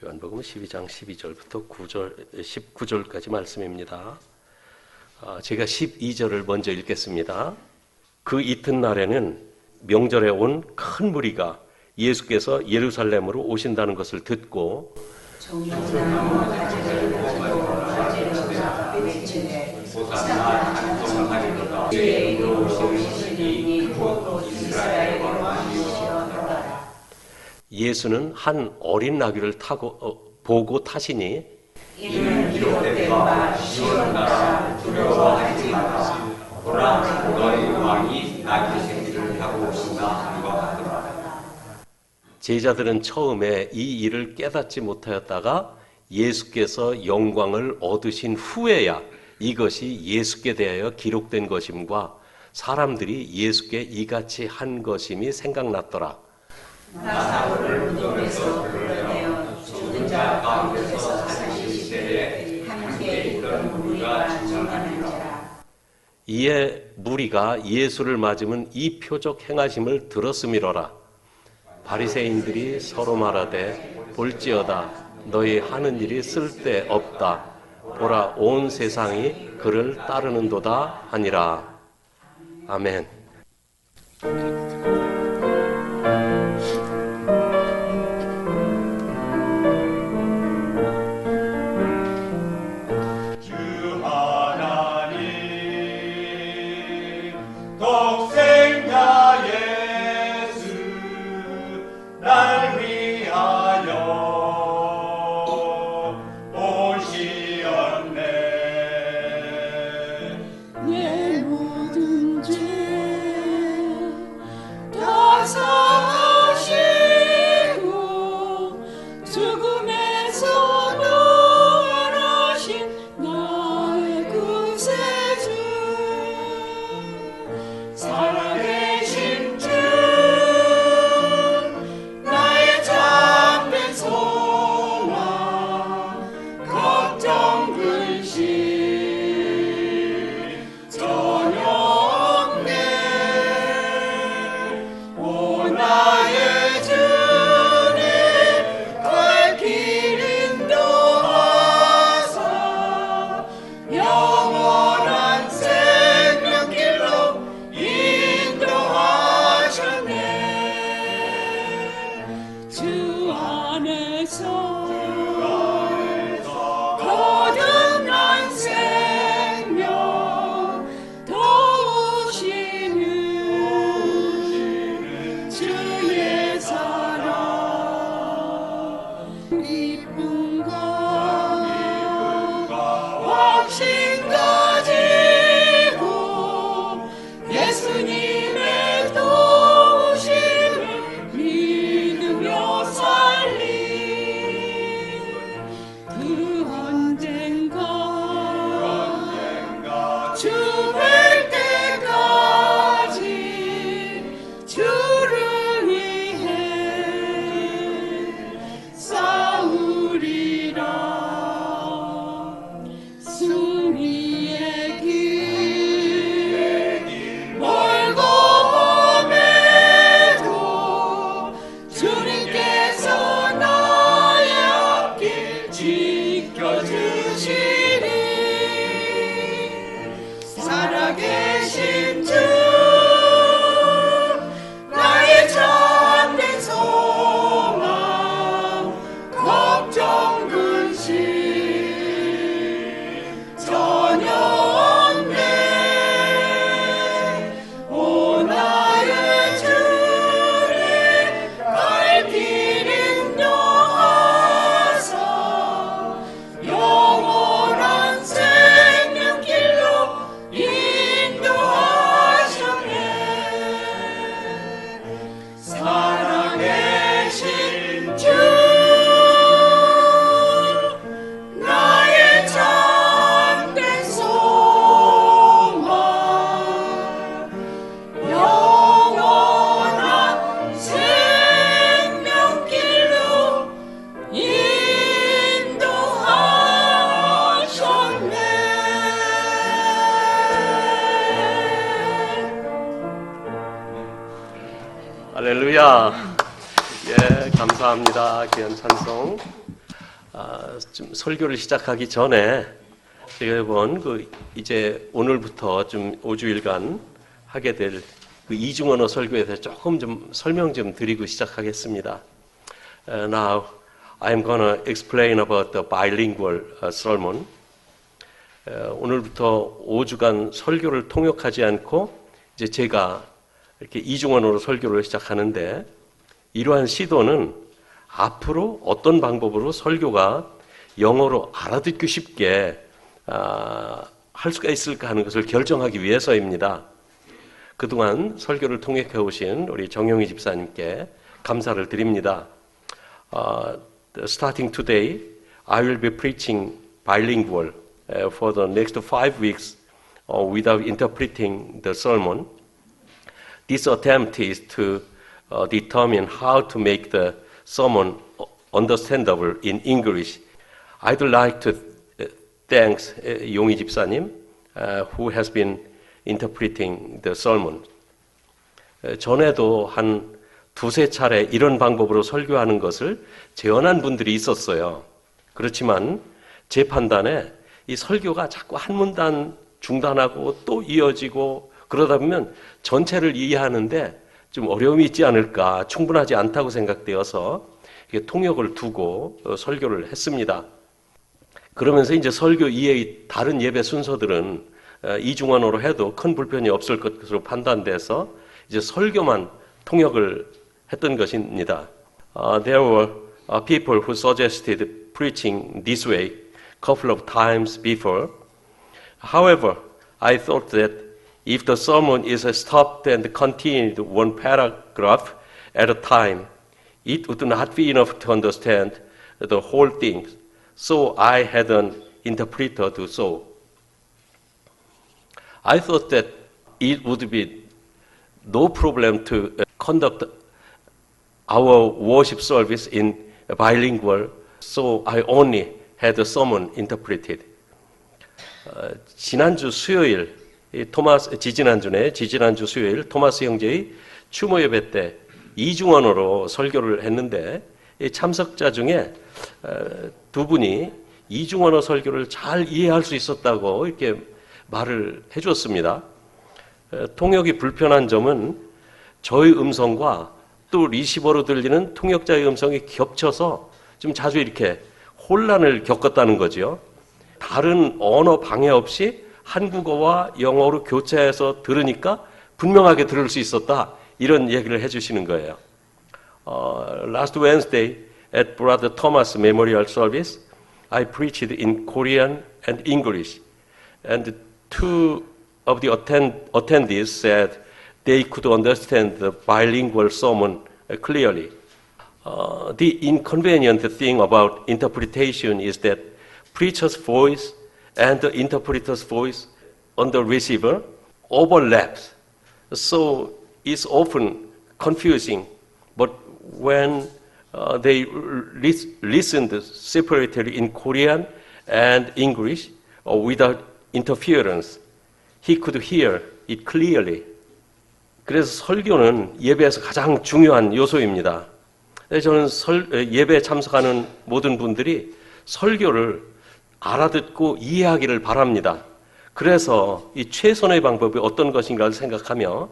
요한복음 12장 12절부터 19절까지 말씀입니다. 제가 12절을 먼저 읽겠습니다. 그 이튿날에는 명절에 온 큰 무리가 예수께서 예루살렘으로 오신다는 것을 듣고 종려나무 가지를 가지고 가지를 외치되 호산나 주의 이름으로 오시니 곧 이스라엘의 왕이시로다. 예수는 한 어린 나귀를 보고 타시니 이는 기록된 바 시온 나라 두려워하지 마라. 보라 너희 왕이 나귀 새끼를 타고 오신다 하는 것 같더라. 제자들은 처음에 이 일을 깨닫지 못하였다가 예수께서 영광을 얻으신 후에야 이것이 예수께 대하여 기록된 것임과 사람들이 예수께 이같이 한 것임이 생각났더라. 나사로를 무덤에서 불러내어 죽은 자 가운데서 살리시되 함께 있던 무리가 증언하는지라. 이에 무리가 예수를 맞으면 이 표적 행하심을 들었음이로라. 바리새인들이 서로 말하되 볼지어다 너희 하는 일이 쓸데없다. 보라 온 세상이 그를 따르는도다 하니라. 아멘. 할렐루야. 예, 감사합니다. 귀한 찬송. 좀 설교를 시작하기 전에 제가 이번 이제 오늘부터 좀 5주일간 하게 될 그 이중언어 설교에 대해서 조금 좀 설명 좀 드리고 시작하겠습니다. Now I'm gonna explain about the bilingual sermon. 오늘부터 5주간 설교를 통역하지 않고 이제 제가 이렇게 이중언어로 설교를 시작하는데, 이러한 시도는 앞으로 어떤 방법으로 설교가 영어로 알아듣기 쉽게 할 수가 있을까 하는 것을 결정하기 위해서입니다. 그동안 설교를 통역해 오신 우리 정용희 집사님께 감사를 드립니다. Starting today, I will be preaching bilingual for the next 5 weeks without interpreting the sermon. This attempt is to determine how to make the sermon understandable in English. I'd like to thank 용희 집사님 who has been interpreting the sermon. 전에도 한 두세 차례 이런 방법으로 설교하는 것을 제언한 분들이 있었어요. 그렇지만 제 판단에 이 설교가 자꾸 한 문단 중단하고 또 이어지고 그러다 보면 전체를 이해하는데 좀 어려움이 있지 않을까, 충분하지 않다고 생각되어서 통역을 두고 설교를 했습니다. 그러면서 이제 설교 이외의 다른 예배 순서들은 이중언어로 해도 큰 불편이 없을 것으로 판단돼서 이제 설교만 통역을 했던 것입니다. There were people who suggested preaching this way a couple of times before. However, I thought that if the sermon is stopped and continued one paragraph at a time, it would not be enough to understand the whole thing. So I had an interpreter do so. I thought that it would be no problem to conduct our worship service in bilingual, so I only had the sermon interpreted. 지난주 수요일, 지지난주 수요일 토마스 형제의 추모 예배 때 이중언어로 설교를 했는데, 참석자 중에 두 분이 이중언어 설교를 잘 이해할 수 있었다고 이렇게 말을 해주었습니다. 통역이 불편한 점은 저의 음성과 또 리시버로 들리는 통역자의 음성이 겹쳐서 좀 자주 이렇게 혼란을 겪었다는 거죠. 다른 언어 방해 없이 한국어와 영어로 교차해서 들으니까 분명하게 들을 수 있었다, 이런 얘기를 해주시는 거예요. Last Wednesday at Brother Thomas Memorial Service, I preached in Korean and English, and two of the attendees said they could understand the bilingual sermon clearly. The inconvenient thing about interpretation is that preacher's voice and the interpreter's voice on the receiver overlaps, so it's often confusing. But when they listened separately in Korean and English without interference, he could hear it clearly. 그래서 설교는 예배에서 가장 중요한 요소입니다. 저는 예배에 참석하는 모든 분들이 설교를 알아듣고 이해하기를 바랍니다. 그래서 이 최선의 방법이 어떤 것인가를 생각하며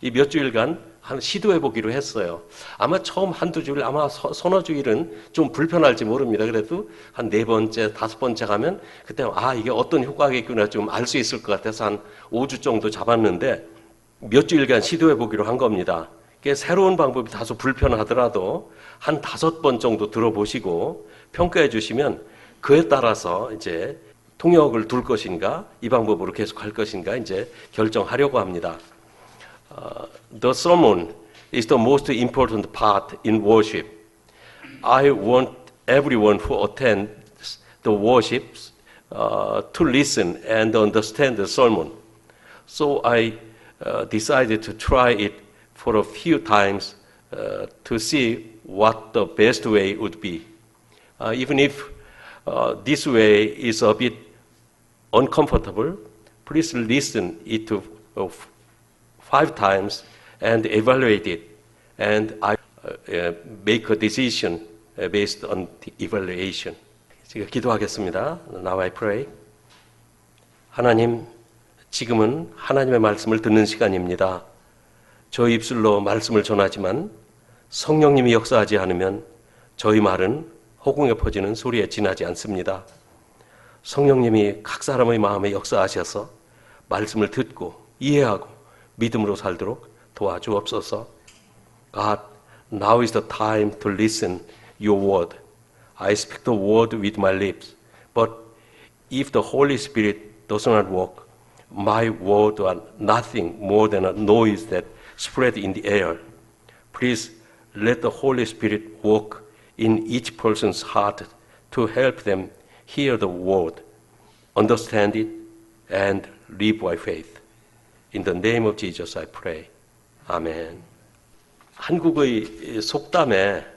이 몇 주일간 시도해 보기로 했어요. 아마 처음 한두 주일, 아마 서너 주일은 좀 불편할지 모릅니다. 그래도 한 4번째, 5번째 가면 그때 이게 어떤 효과가 있구나 좀 알 수 있을 것 같아서 한 5주 정도 잡았는데 몇 주일간 시도해 보기로 한 겁니다. 새로운 방법이 다소 불편하더라도 한 5번 정도 들어보시고 평가해 주시면 그에 따라서 이제 통역을 둘 것인가, 이 방법으로 계속 할 것인가 이제 결정하려고 합니다. The sermon is the most important part in worship. I want everyone who attends the worship to listen and understand the sermon. So I decided to try it for a few times to see what the best way would be. Even if this way is a bit uncomfortable, please listen it to 5 times and evaluate it. And I make a decision based on the evaluation. 제가 기도하겠습니다. Now I pray. 하나님, 지금은 하나님의 말씀을 듣는 시간입니다. 저희 입술로 말씀을 전하지만 성령님이 역사하지 않으면 저희 말은 허공에 퍼지는 소리에 지나지 않습니다. 성령님이 각 사람의 마음에 역사하셔서 말씀을 듣고 이해하고 믿음으로 살도록 도와주옵소서. God, now is the time to listen your word. I speak the word with my lips, but if the Holy Spirit does not work, my words are nothing more than a noise that spread in the air. Please let the Holy Spirit work in each person's heart to help them hear the word, understand it, and live by faith. In the name of Jesus I pray. 아멘. 한국의 속담에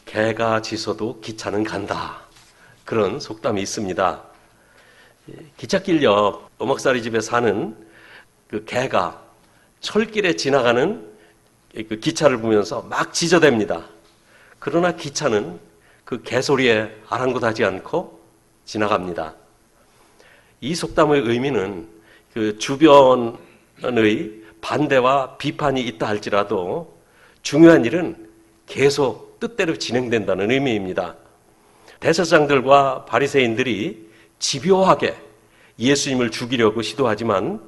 개가 짖어도 기차는 간다. 그런 속담이 있습니다. 기찻길 옆 음악사리 집에 사는 그 개가 철길에 지나가는 그 기차를 보면서 막 짖어댑니다. 그러나 기차는 그 개소리에 아랑곳하지 않고 지나갑니다. 이 속담의 의미는 그 주변의 반대와 비판이 있다 할지라도 중요한 일은 계속 뜻대로 진행된다는 의미입니다. 대제사장들과 바리새인들이 집요하게 예수님을 죽이려고 시도하지만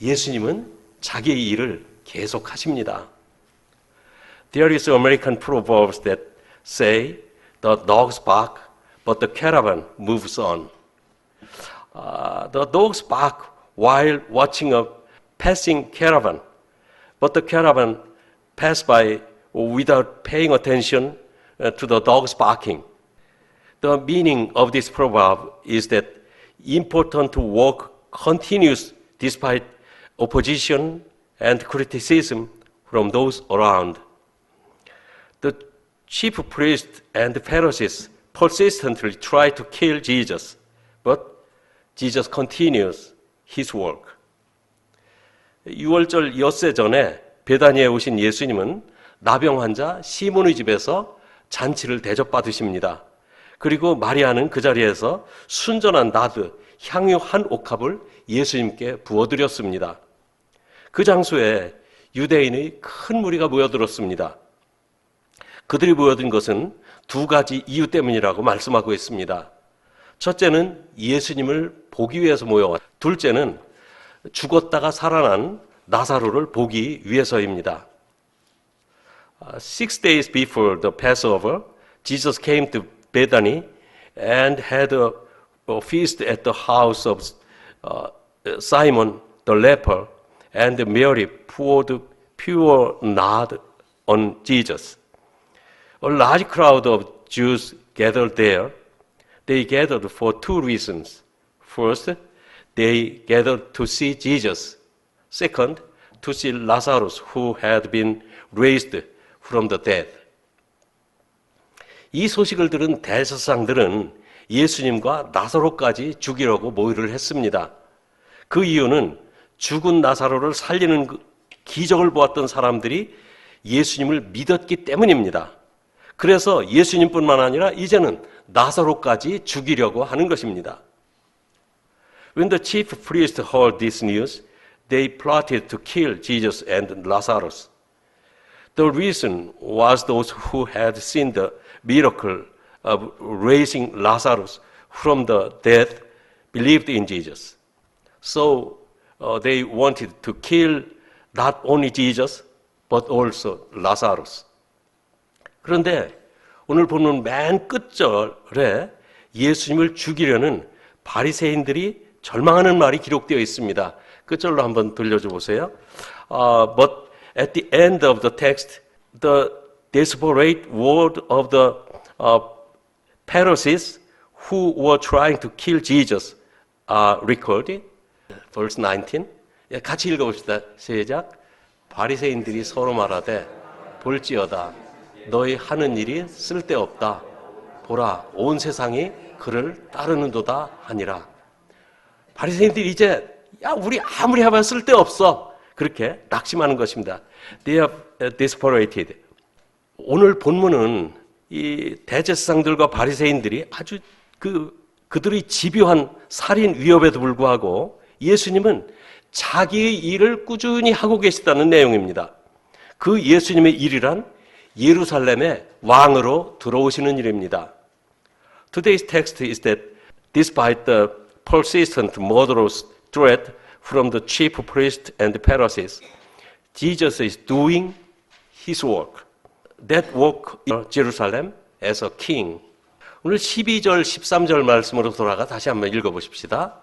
예수님은 자기의 일을 계속하십니다. There is American proverbs that say, the dogs bark, but the caravan moves on. The dogs bark while watching a passing caravan, but the caravan pass by without paying attention to the dogs barking. The meaning of this proverb is that important work continues despite opposition and criticism from those around. The chief priests and the Pharisees persistently try to kill Jesus, but Jesus continues his work. 6월절 엿새 전에 베다니에 오신 예수님은 나병 환자 시몬의 집에서 잔치를 대접받으십니다. 그리고 마리아는 그 자리에서 순전한 나드, 향유 한 옥합을 예수님께 부어드렸습니다. 그 장소에 유대인의 큰 무리가 모여들었습니다. 그들이 모여든 것은 두 가지 이유 때문이라고 말씀하고 있습니다. 첫째는 예수님을 보기 위해서 모여왔고, 둘째는 죽었다가 살아난 나사로를 보기 위해서입니다. 6 days before the Passover, Jesus came to Bethany and had a feast at the house of Simon the leper, and Mary poured pure nard on Jesus. A large crowd of Jews gathered there. They gathered for two reasons. First, they gathered to see Jesus. Second, to see Lazarus, who had been raised from the dead. 이 소식을 들은 대제사장들은 예수님과 나사로까지 죽이려고 모의를 했습니다. 그 이유는 죽은 나사로를 살리는 기적을 보았던 사람들이 예수님을 믿었기 때문입니다. 그래서 예수님뿐만 아니라 이제는 나사로까지 죽이려고 하는 것입니다. When the chief priests heard this news, they plotted to kill Jesus and Lazarus. The reason was those who had seen the miracle of raising Lazarus from the dead believed in Jesus. So they wanted to kill not only Jesus, but also Lazarus. 그런데 오늘 보는 맨 끝절에 예수님을 죽이려는 바리새인들이 절망하는 말이 기록되어 있습니다. 끝절로 한번 들려줘 보세요. But at the end of the text, the desperate word of the Pharisees who were trying to kill Jesus are recorded. Verse 19. 같이 읽어봅시다. 시작. 바리새인들이 서로 말하되 볼지어다 너희 하는 일이 쓸데없다. 보라 온 세상이 그를 따르는도다 하니라. 바리새인들이 이제 우리 아무리 해봐야 쓸데없어. 그렇게 낙심하는 것입니다. They are desperate. 오늘 본문은 이 대제사장들과 바리새인들이 아주 그들의 집요한 살인 위협에도 불구하고 예수님은 자기의 일을 꾸준히 하고 계시다는 내용입니다. 그 예수님의 일이란 예루살렘의 왕으로 들어오시는 일입니다. Today's text is that despite the persistent murderous threat from the chief priests and the Pharisees, Jesus is doing his work. That work in Jerusalem as a king. 오늘 12절, 13절 말씀으로 돌아가 다시 한번 읽어보십시다.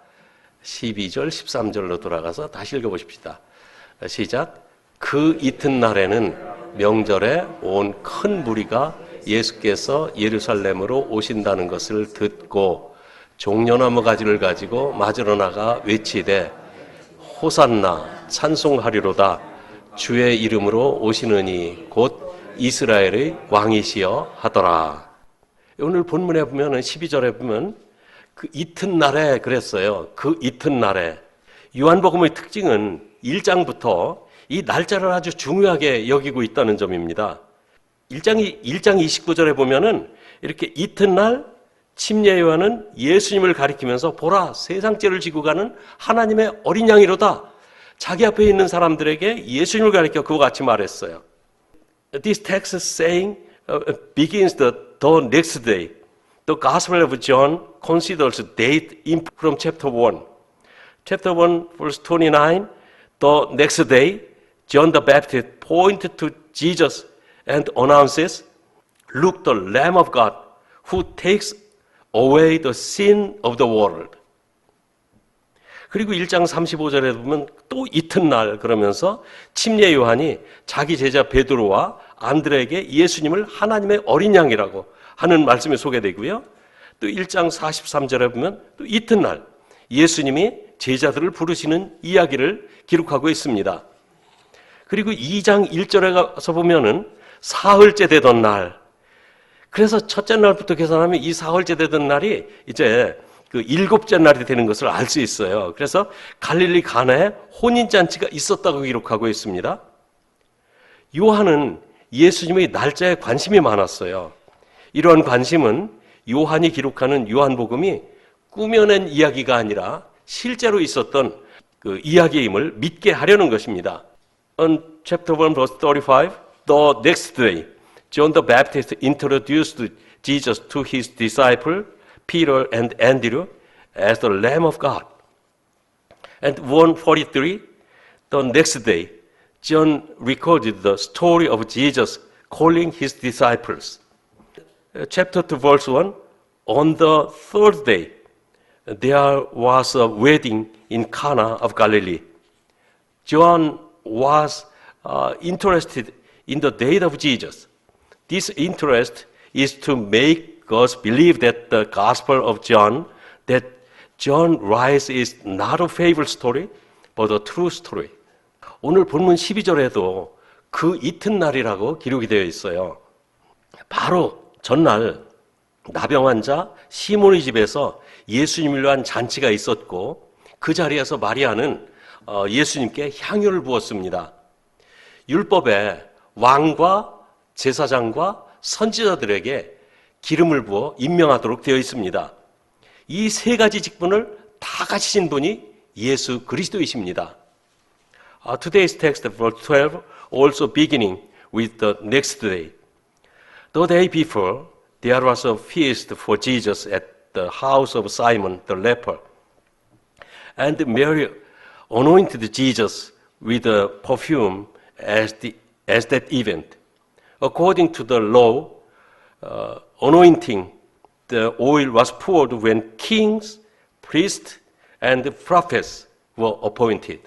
12절, 13절로 돌아가서 다시 읽어보십시다. 시작. 그 이튿날에는 명절에 온 큰 무리가 예수께서 예루살렘으로 오신다는 것을 듣고 종려나무 가지를 가지고 맞으러 나가 외치되 호산나 찬송하리로다 주의 이름으로 오시느니 곧 이스라엘의 왕이시여 하더라. 오늘 본문에 보면 12절에 보면 그 이튿날에 그랬어요. 그 이튿날에. 요한복음의 특징은 1장부터 이 날짜를 아주 중요하게 여기고 있다는 점입니다. 1장 29절에 보면은 이렇게 이튿날 침례 요한은 예수님을 가리키면서 보라 세상죄를 지고 가는 하나님의 어린 양이로다. 자기 앞에 있는 사람들에게 예수님을 가리켜 그와 같이 말했어요. This text saying begins the next day. The Gospel of John considers date from chapter 1. Chapter 1 verse 29, the next day John the Baptist pointed to Jesus and announces, Look, the Lamb of God who takes away the sin of the world. 그리고 1장 35절에 보면 또 이튿날 그러면서 침례 요한이 자기 제자 베드로와 안드레에게 예수님을 하나님의 어린 양이라고 하는 말씀이 소개되고요. 또 1장 43절에 보면 또 이튿날 예수님이 제자들을 부르시는 이야기를 기록하고 있습니다. 그리고 2장 1절에 가서 보면은 사흘째 되던 날. 그래서 첫째 날부터 계산하면 이 사흘째 되던 날이 이제 그 일곱째 날이 되는 것을 알 수 있어요. 그래서 갈릴리 가나에 혼인잔치가 있었다고 기록하고 있습니다. 요한은 예수님의 날짜에 관심이 많았어요. 이러한 관심은 요한이 기록하는 요한복음이 꾸며낸 이야기가 아니라 실제로 있었던 그 이야기임을 믿게 하려는 것입니다. On chapter 1 verse 35, the next day, John the Baptist introduced Jesus to his disciple Peter and Andrew as the Lamb of God. And 143, the next day, John recorded the story of Jesus calling his disciples. Chapter 2 verse 1, on the third day, there was a wedding in Cana of Galilee. John was interested in the date of Jesus. This interest is to make us believe that the Gospel of John, that John writes is not a fable story, but a true story. 오늘 본문 12절에도 그 이튿날이라고 기록이 되어 있어요. 바로 전날 나병 환자 시몬의 집에서 예수님을 위한 잔치가 있었고 그 자리에서 마리아는 예수님께 향유를 부었습니다. 율법에 왕과 제사장과 선지자들에게 기름을 부어 임명하도록 되어 있습니다. 이 세 가지 직분을 다 가지신 분이 예수 그리스도이십니다. Today's text, verse 12, also beginning with the next day. The day before, there was a feast for Jesus at the house of Simon the leper. And Mary anointed Jesus with a perfume as that event. According to the law, anointing the oil was poured when kings, priests, and prophets were appointed.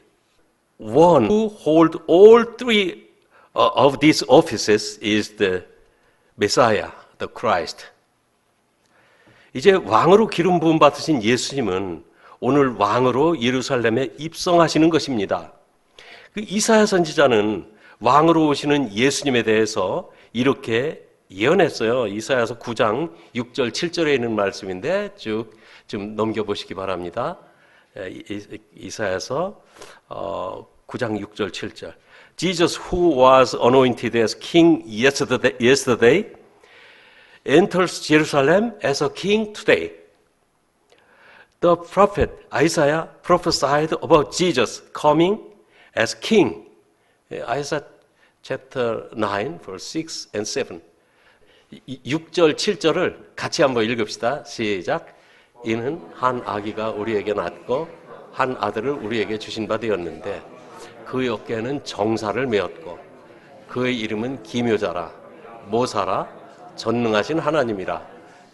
One who holds all three of these offices is the Messiah, the Christ. 이제 왕으로 기름 부음 받으신 예수님은 오늘 왕으로 예루살렘에 입성하시는 것입니다. 그 이사야 선지자는 왕으로 오시는 예수님에 대해서 이렇게 예언했어요. 이사야서 9장 6절 7절에 있는 말씀인데 쭉 좀 넘겨보시기 바랍니다. 이사야서 9장 6절 7절. Jesus who was anointed as king yesterday enters Jerusalem as a king today. The prophet Isaiah prophesied about Jesus coming as king. Isaiah chapter 9, verse 6 and 7. 6절, 7절을 같이 한번 읽읍시다. 시작. 이는 한 아기가 우리에게 낳고 한 아들을 우리에게 주신 바 되었는데 그의 어깨에는 정사를 메었고 그의 이름은 기묘자라 모사라 전능하신 하나님이라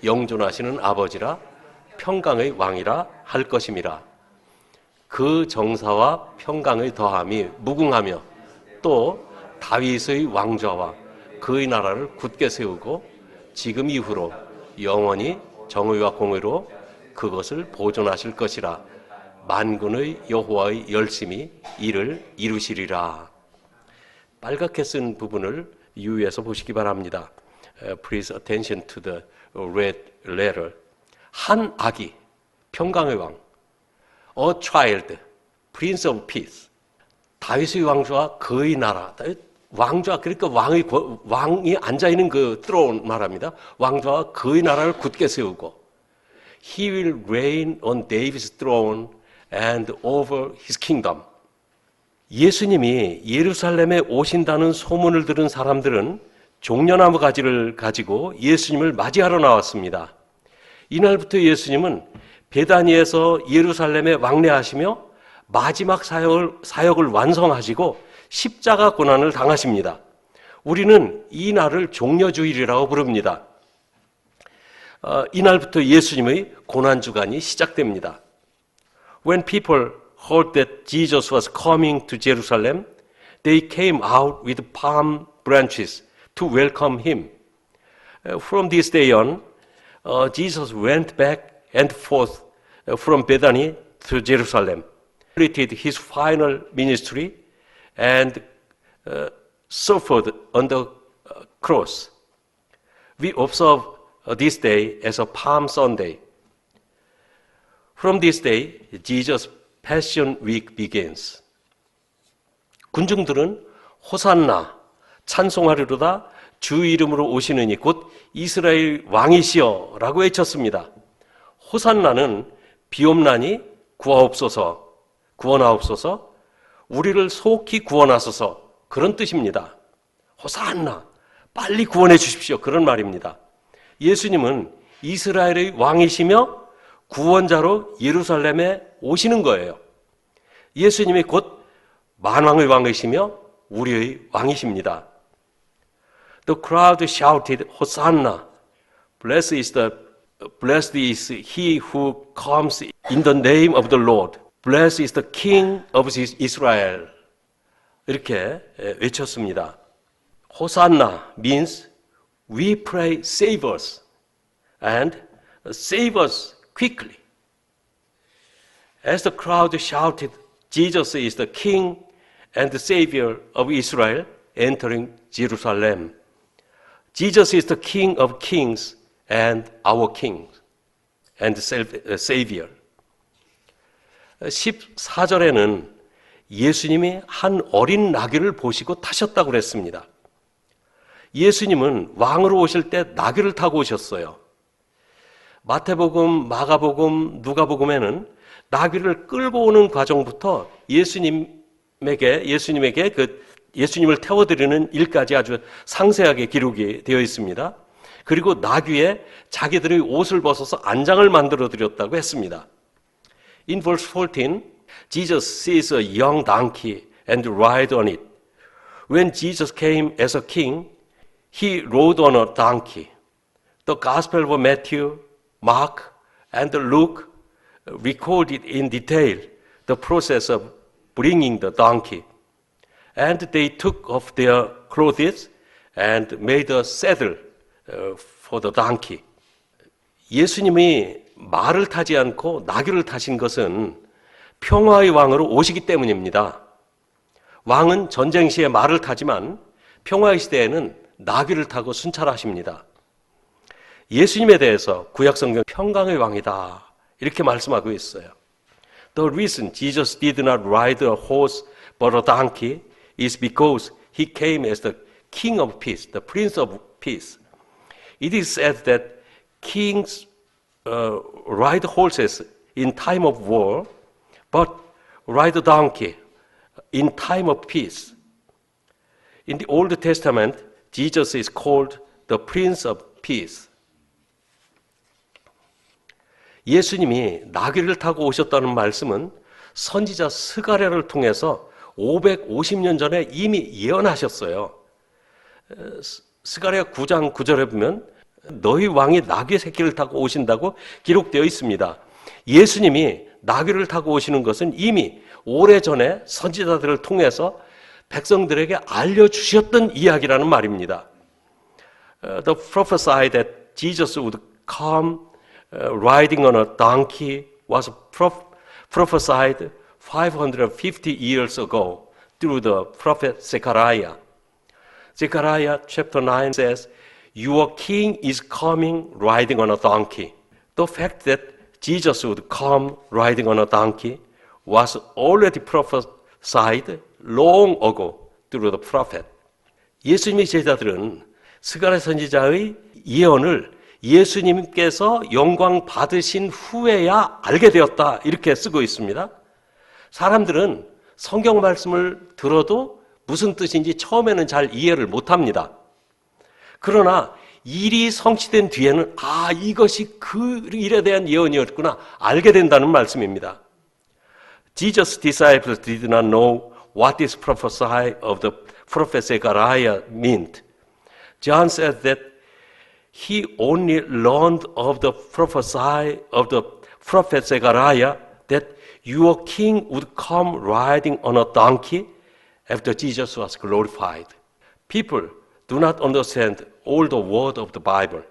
영존하시는 아버지라 평강의 왕이라 할 것임이라. 그 정사와 평강의 더함이 무궁하며 또 다윗의 왕좌와 그의 나라를 굳게 세우고 지금 이후로 영원히 정의와 공의로 그것을 보존하실 것이라. 만군의 여호와의 열심히 이를 이루시리라. 빨갛게 쓴 부분을 유의해서 보시기 바랍니다. Please attention to the red letter. 한 아기, 평강의 왕. A child, Prince of Peace. 다윗의 왕좌와 그의 나라. 왕좌, 그러니까 왕이 앉아있는 그 throne 말합니다. 왕좌와 그의 나라를 굳게 세우고 He will reign on David's throne and over his kingdom. 예수님이 예루살렘에 오신다는 소문을 들은 사람들은 종려나무 가지를 가지고 예수님을 맞이하러 나왔습니다. 이날부터 예수님은 베다니에서 예루살렘에 왕래하시며 마지막 사역을 완성하시고 십자가 고난을 당하십니다. 우리는 이 날을 종려주일이라고 부릅니다. 이날부터 예수님의 고난주간이 시작됩니다. When people heard that Jesus was coming to Jerusalem, they came out with palm branches to welcome him. From this day on, Jesus went back and forth from Bethany to Jerusalem, completed his final ministry, and suffered on the cross. We observe this day as a Palm Sunday. From this day, Jesus' Passion Week begins. 군중들은 호산나, 찬송하리로다 주 이름으로 오시느니 곧 이스라엘 왕이시여 라고 외쳤습니다. 호산나는 비옵나니 구원하옵소서, 우리를 속히 구원하소서 그런 뜻입니다. 호산나, 빨리 구원해 주십시오 그런 말입니다. 예수님은 이스라엘의 왕이시며 구원자로 예루살렘에 오시는 거예요. 예수님이 곧 만왕의 왕이시며 우리의 왕이십니다. The crowd shouted, Hosanna! Blessed is he who comes in the name of the Lord. Blessed is the King of Israel. 이렇게 외쳤습니다. Hosanna means we pray, save us, and save us quickly. As the crowd shouted, Jesus is the King and the Savior of Israel entering Jerusalem. Jesus is the King of kings and our King and Savior. 14절에는 예수님이 한 어린 나귀를 보시고 타셨다고 그랬습니다. 예수님은 왕으로 오실 때 나귀를 타고 오셨어요. 마태복음, 마가복음, 누가복음에는 나귀를 끌고 오는 과정부터 예수님에게 예수님을 태워드리는 일까지 아주 상세하게 기록이 되어 있습니다. 그리고 나귀에 자기들의 옷을 벗어서 안장을 만들어 드렸다고 했습니다. In verse 14, Jesus sees a young donkey and rides on it. When Jesus came as a king, he rode on a donkey. The Gospel of Matthew, Mark, and Luke recorded in detail the process of bringing the donkey. And they took off their clothes and made a saddle for the donkey. 예수님이 말을 타지 않고 나귀를 타신 것은 평화의 왕으로 오시기 때문입니다. 왕은 전쟁 시에 말을 타지만 평화의 시대에는 나귀를 타고 순찰하십니다. 예수님에 대해서 구약성경 평강의 왕이다 이렇게 말씀하고 있어요. The reason Jesus did not ride a horse but a donkey is because he came as the King of Peace, the Prince of Peace. It is said that kings ride horses in time of war, but ride a donkey in time of peace. In the Old Testament, Jesus is called the Prince of Peace. 예수님이 나귀를 타고 오셨다는 말씀은 선지자 스가랴를 통해서 550년 전에 이미 예언하셨어요. 스가랴 9장 9절에 보면 너희 왕이 나귀 새끼를 타고 오신다고 기록되어 있습니다. 예수님이 나귀를 타고 오시는 것은 이미 오래전에 선지자들을 통해서 백성들에게 알려주셨던 이야기라는 말입니다. The prophesy that Jesus would come riding on a donkey was prophesied 550 years ago through the prophet Zechariah. Zechariah chapter 9 says, "Your king is coming riding on a donkey." The fact that Jesus would come riding on a donkey was already prophesied long ago through the prophet. 예수님의 제자들은 스가랴 선지자의 예언을 예수님께서 영광 받으신 후에야 알게 되었다 이렇게 쓰고 있습니다. 사람들은 성경 말씀을 들어도 무슨 뜻인지 처음에는 잘 이해를 못합니다. 그러나 일이 성취된 뒤에는 이것이 그 일에 대한 예언이었구나 알게 된다는 말씀입니다. Jesus' disciples did not know what this prophecy of the prophet Zechariah meant. John said that he only learned of the prophecy of the prophet Zechariah that your king would come riding on a donkey after Jesus was glorified. People do not understand all the word of the Bible.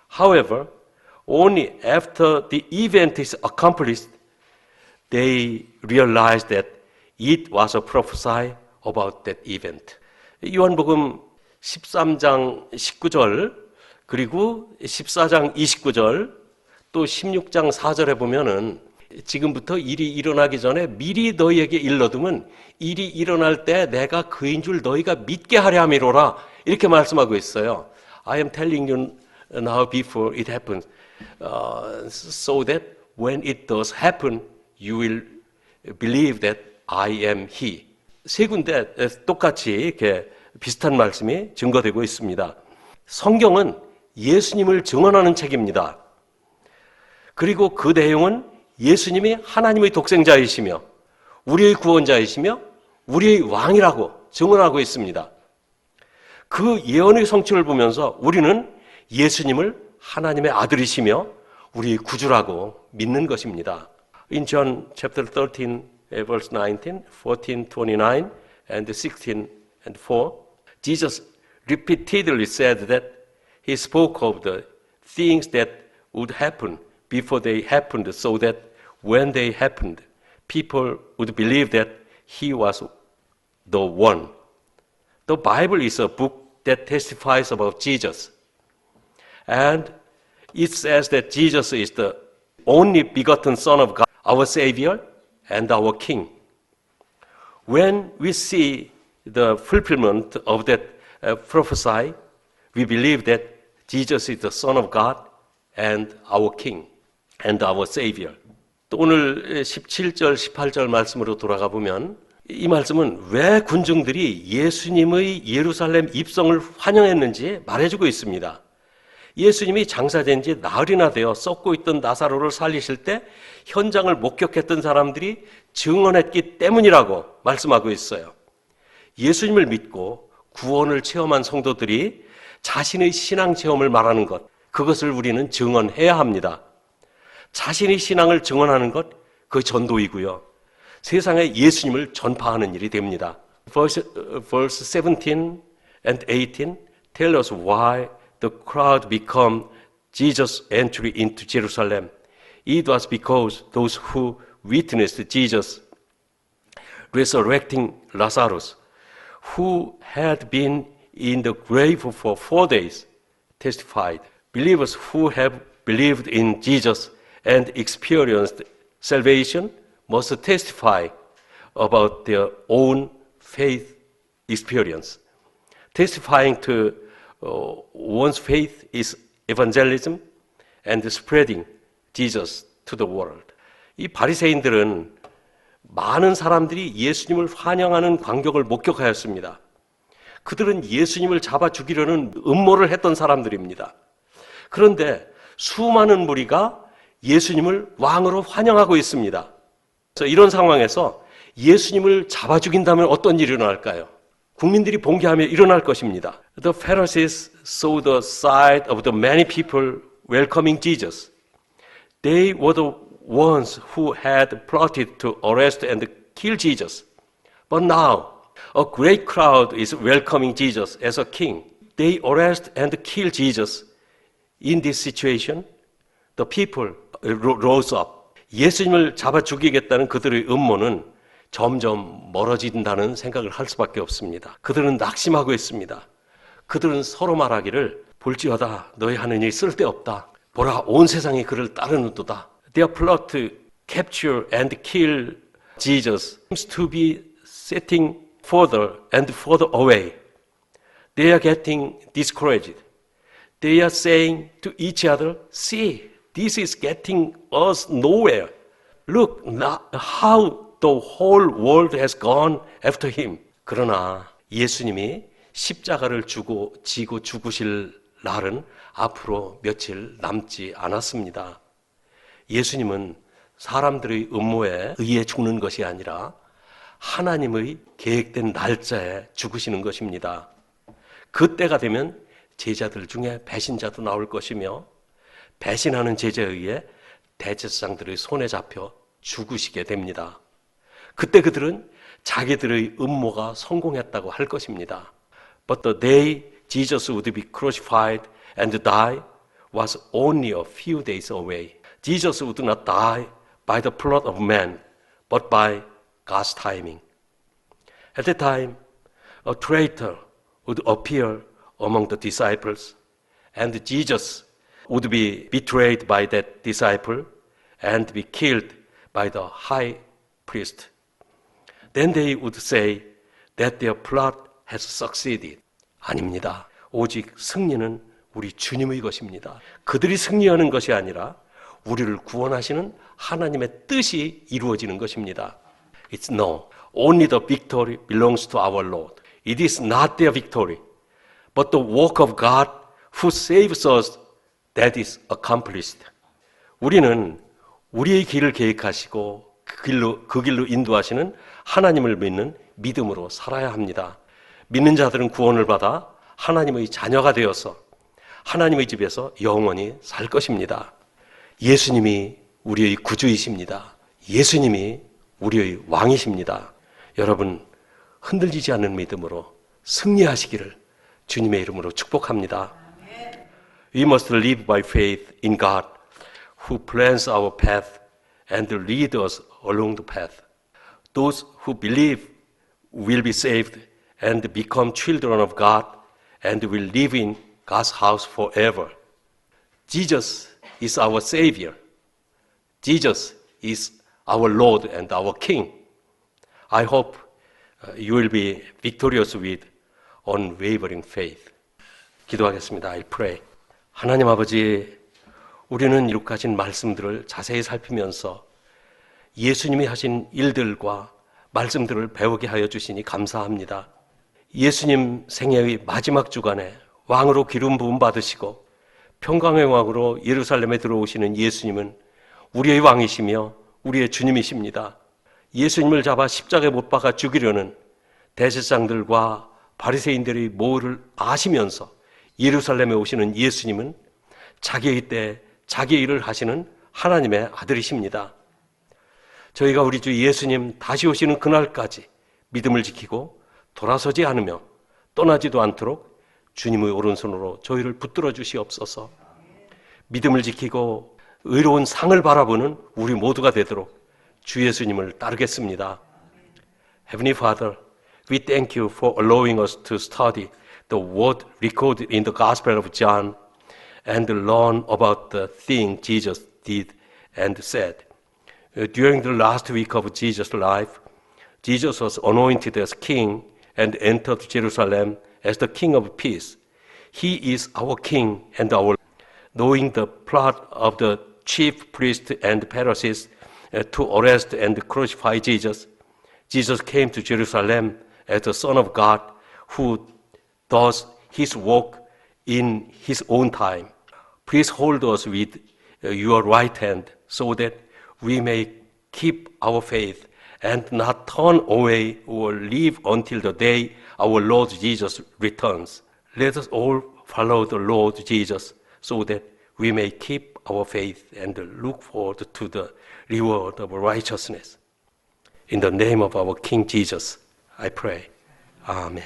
However, only after the event is accomplished, they realize that it was a prophecy about that event. 요한복음 13장 19절 그리고 14장 29절 또 16장 4절에 보면은 지금부터 일이 일어나기 전에 미리 너희에게 일러두면 일이 일어날 때 내가 그인 줄 너희가 믿게 하려 함이로라 이렇게 말씀하고 있어요. I am telling you now before it happens, so that when it does happen, you will believe that I am He. 세 군데 똑같이 이렇게 비슷한 말씀이 증거되고 있습니다. 성경은 예수님을 증언하는 책입니다. 그리고 그 내용은 예수님이 하나님의 독생자이시며 우리의 구원자이시며 우리의 왕이라고 증언하고 있습니다. 그 예언의 성취를 보면서 우리는 예수님을 하나님의 아들이시며 우리의 구주라고 믿는 것입니다. In John chapter 13 verse 19, 14, 29 and 16 and 4, Jesus repeatedly said that He spoke of the things that would happen before they happened, so that when they happened, people would believe that He was the one. The Bible is a book that testifies about Jesus. And it says that Jesus is the only begotten Son of God, our Savior and our King. When we see the fulfillment of that prophecy, we believe that Jesus is the Son of God and our King and our Savior. 또 오늘 17절, 18절 말씀으로 돌아가 보면 이 말씀은 왜 군중들이 예수님의 예루살렘 입성을 환영했는지 말해주고 있습니다. 예수님이 장사된 지 나흘이나 되어 썩고 있던 나사로를 살리실 때 현장을 목격했던 사람들이 증언했기 때문이라고 말씀하고 있어요. 예수님을 믿고 구원을 체험한 성도들이 자신의 신앙 체험을 말하는 것, 그것을 우리는 증언해야 합니다. 자신의 신앙을 증언하는 것, 그 전도이고요. 세상에 예수님을 전파하는 일이 됩니다. Verse 17 and 18 tell us why the crowd become Jesus' entry into Jerusalem. It was because those who witnessed Jesus resurrecting Lazarus, who had been in the grave for 4 days, testified. Believers who have believed in Jesus and experienced salvation must testify about their own faith experience. Testifying to one's faith is evangelism and spreading Jesus to the world. 이 바리새인들은 많은 사람들이 예수님을 환영하는 광경을 목격하였습니다. 그들은 예수님을 잡아 죽이려는 음모를 했던 사람들입니다. 그런데 수많은 무리가 예수님을 왕으로 환영하고 있습니다. 그래서 이런 상황에서 예수님을 잡아 죽인다면 어떤 일이 일어날까요? 국민들이 봉기하며 일어날 것입니다. The Pharisees saw the sight of the many people welcoming Jesus. They were the ones who had plotted to arrest and kill Jesus. But now, a great crowd is welcoming Jesus as a king. They arrest and kill Jesus. In this situation, the people rose up. 예수님을 잡아 죽이겠다는 그들의 음모는 점점 멀어진다는 생각을 할 수밖에 없습니다. 그들은 낙심하고 있습니다. 그들은 서로 말하기를 볼지어다 너희 하는 일이 쓸데없다. 보라 온 세상이 그를 따르는도다. Their plot to capture and kill Jesus seems to be setting further and further away. They are getting discouraged. They are saying to each other, see, this is getting us nowhere. Look how the whole world has gone after him. 그러나 예수님이 십자가를 지고 죽으실 날은 앞으로 며칠 남지 않았습니다. 예수님은 사람들의 음모에 의해 죽는 것이 아니라 하나님의 계획된 날짜에 죽으시는 것입니다. 그때가 되면 제자들 중에 배신자도 나올 것이며 배신하는 제자에 의해 대제사장들의 손에 잡혀 죽으시게 됩니다. 그때 그들은 자기들의 음모가 성공했다고 할 것입니다. But the day Jesus would be crucified and die was only a few days away. Jesus would not die by the plot of man, but by God's timing. At that time, a traitor would appear among the disciples, and Jesus would be betrayed by that disciple and be killed by the high priest. Then they would say that their plot has succeeded. 아닙니다. 오직 승리는 우리 주님의 것입니다. 그들이 승리하는 것이 아니라 우리를 구원하시는 하나님의 뜻이 이루어지는 것입니다. It's no. Only the victory belongs to our Lord. It is not their victory, but the work of God who saves us that is accomplished. 우리는 우리의 길을 계획하시고 그 길로 인도하시는 하나님을 믿는 믿음으로 살아야 합니다. 믿는 자들은 구원을 받아 하나님의 자녀가 되어서 하나님의 집에서 영원히 살 것입니다. 예수님이 우리의 구주이십니다. 예수님이 우리의 왕이십니다. 여러분 흔들리지 않는 믿음으로 승리하시기를 주님의 이름으로 축복합니다. We must live by faith in God who plans our path and lead us along the path. Those who believe will be saved and become children of God and will live in God's house forever. Jesus is our Savior. Jesus is our Lord and our King. I hope you will be victorious with unwavering faith. 기도하겠습니다. I pray. 하나님 아버지, 우리는 이룩하신 말씀들을 자세히 살피면서 예수님이 하신 일들과 말씀들을 배우게 하여 주시니 감사합니다. 예수님 생애의 마지막 주간에 왕으로 기름 부음 받으시고 평강의 왕으로 예루살렘에 들어오시는 예수님은 우리의 왕이시며 우리의 주님이십니다. 예수님을 잡아 십자가에 못 박아 죽이려는 대제사장들과 바리새인들의 모의를 아시면서 예루살렘에 오시는 예수님은 자기의 때 자기의 일을 하시는 하나님의 아들이십니다. 저희가 우리 주 예수님 다시 오시는 그날까지 믿음을 지키고 돌아서지 않으며 떠나지도 않도록 주님의 오른손으로 저희를 붙들어 주시옵소서. 믿음을 지키고 의로운 상을 바라보는 우리 모두가 되도록 주 예수님을 따르겠습니다. Heavenly Father, we thank you for allowing us to study the word recorded in the Gospel of John and learn about the thing Jesus did and said. During the last week of Jesus' life, Jesus was anointed as king and entered Jerusalem as the King of Peace. He is our King and our Lord. Knowing the plot of the chief priests and Pharisees, to arrest and crucify Jesus. Jesus came to Jerusalem as the Son of God who does his work in his own time. Please hold us with your right hand so that we may keep our faith and not turn away or live until the day our Lord Jesus returns. Let us all follow the Lord Jesus so that we may keep our faith and look forward to the reward of righteousness. In the name of our King Jesus, I pray. Amen.